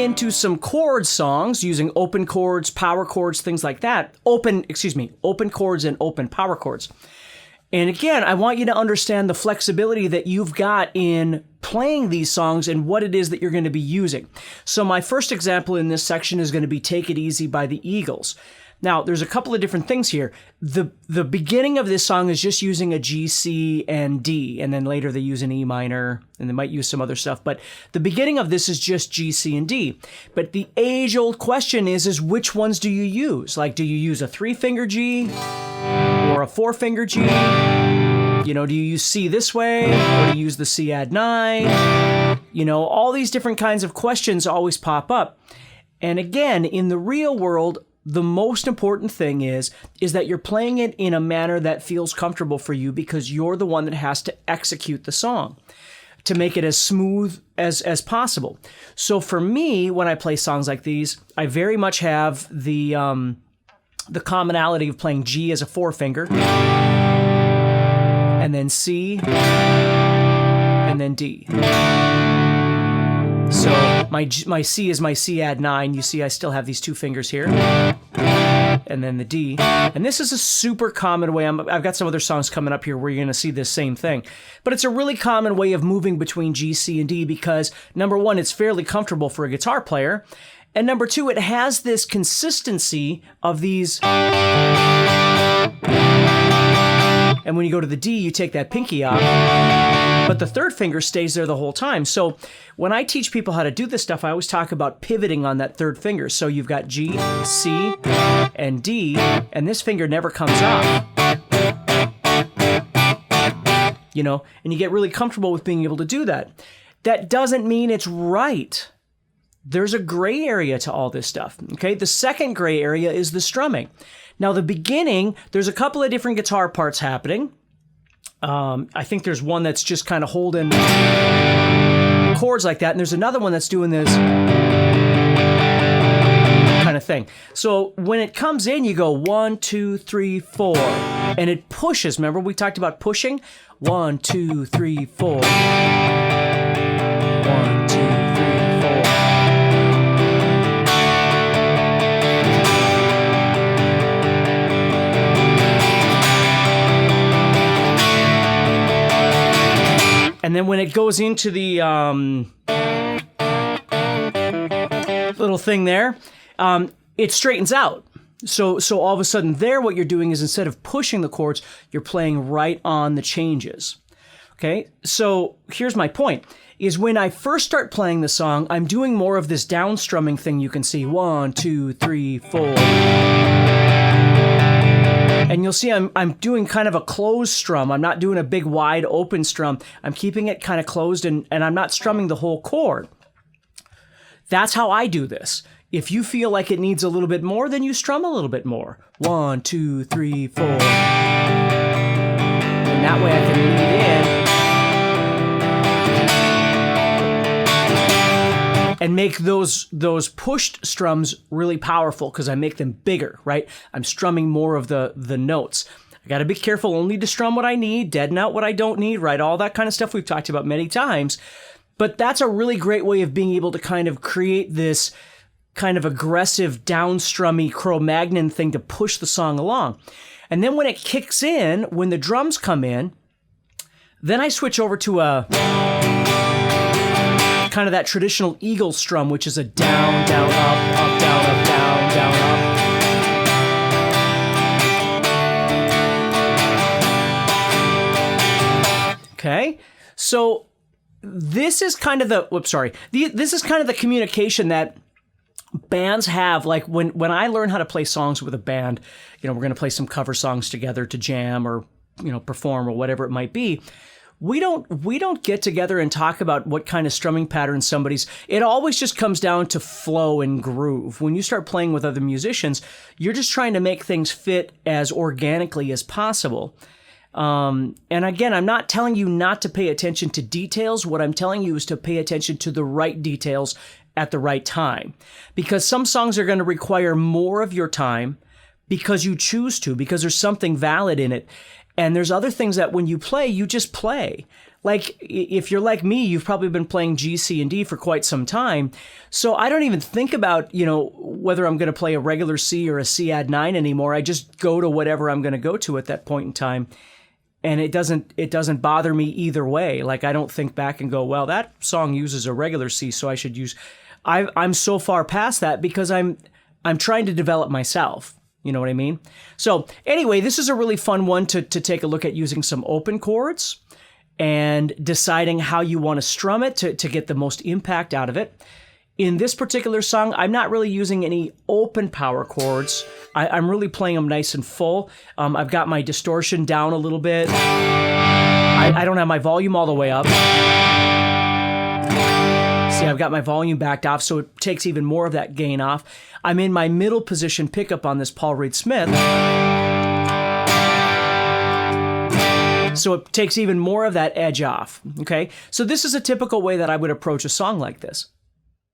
into some chord songs using open chords, power chords, things like that. Open chords and open power chords. And again, I want you to understand the flexibility that you've got in playing these songs and what it is that you're going to be using. So my first example in this section is going to be Take It Easy by the Eagles. Now, there's a couple of different things here. The beginning of this song is just using a G, C, and D, and then later they use an E minor, and they might use some other stuff. But the beginning of this is just G, C, and D. But the age-old question is which ones do you use? Like, do you use a 3-finger G or a 4-finger G? You know, do you use C this way, or do you use the C add 9? You know, all these different kinds of questions always pop up. And again, in the real world, the most important thing is that you're playing it in a manner that feels comfortable for you, because you're the one that has to execute the song to make it as smooth as possible. So for me, when I play songs like these, I very much have the commonality of playing G as a 4-finger, and then C, and then D. So my C is my C add 9. You see I still have these 2 fingers here. And then the D. And this is a super common way. I've got some other songs coming up here where you're going to see this same thing. But it's a really common way of moving between G, C, and D because, number one, it's fairly comfortable for a guitar player. And number two, it has this consistency of these. And when you go to the D, you take that pinky off. But the 3rd finger stays there the whole time. So when I teach people how to do this stuff, I always talk about pivoting on that 3rd finger. So you've got G, C, and D, and this finger never comes off. You know, and you get really comfortable with being able to do that. That doesn't mean it's right. There's a gray area to all this stuff, okay? The second gray area is the strumming. Now, the beginning, there's a couple of different guitar parts happening. I think there's one that's just kind of holding chords like that, and there's another one that's doing this kind of thing. So when it comes in, you go 1, 2, 3, 4, and it pushes. Remember we talked about pushing? 1, 2, 3, 4. 1, 2, 3, 4. And then when it goes into the little thing there, it straightens out. So all of a sudden there, what you're doing is instead of pushing the chords, you're playing right on the changes. Okay, so here's my point, is when I first start playing the song, I'm doing more of this down strumming thing you can see. 1, 2, 3, 4. And you'll see I'm doing kind of a closed strum. I'm not doing a big wide open strum. I'm keeping it kind of closed and I'm not strumming the whole chord. That's how I do this. If you feel like it needs a little bit more, then you strum a little bit more. 1, 2, 3, 4. And that way I can lead in and make those pushed strums really powerful because I make them bigger, right? I'm strumming more of the notes. I got to be careful only to strum what I need, deaden out what I don't need, right? All that kind of stuff we've talked about many times. But that's a really great way of being able to kind of create this kind of aggressive down-strummy Cro-Magnon thing to push the song along. And then when it kicks in, when the drums come in, then I switch over to a kind of that traditional eagle strum, which is a down, down, up, down, up, down, down, up. Okay, so this is kind of the, this is kind of the communication that bands have. Like when I learn how to play songs with a band, you know, we're going to play some cover songs together to jam or, you know, perform or whatever it might be. We don't get together and talk about what kind of strumming pattern somebody's. It always just comes down to flow and groove. When you start playing with other musicians, you're just trying to make things fit as organically as possible. And again, I'm not telling you not to pay attention to details. What I'm telling you is to pay attention to the right details at the right time. Because some songs are going to require more of your time because you choose to, because there's something valid in it. And there's other things that when you play, you just play. like if you're like me, you've probably been playing G, C, and D for quite some time. So I don't even think about, whether I'm going to play a regular C or a C add 9 anymore. I just go to whatever I'm going to go to at that point in time. And it doesn't bother me either way. Like I don't think back and go, well, that song uses a regular C, so I should use. I'm so far past that because I'm trying to develop myself. You know what I mean? So anyway, this is a really fun one to take a look at using some open chords and deciding how you want to strum it to get the most impact out of it. In this particular song, I'm not really using any open power chords. I'm really playing them nice and full. I've got my distortion down a little bit. I don't have my volume all the way up. See, I've got my volume backed off, so it takes even more of that gain off. I'm in my middle position pickup on this Paul Reed Smith. So it takes even more of that edge off, okay? So this is a typical way that I would approach a song like this.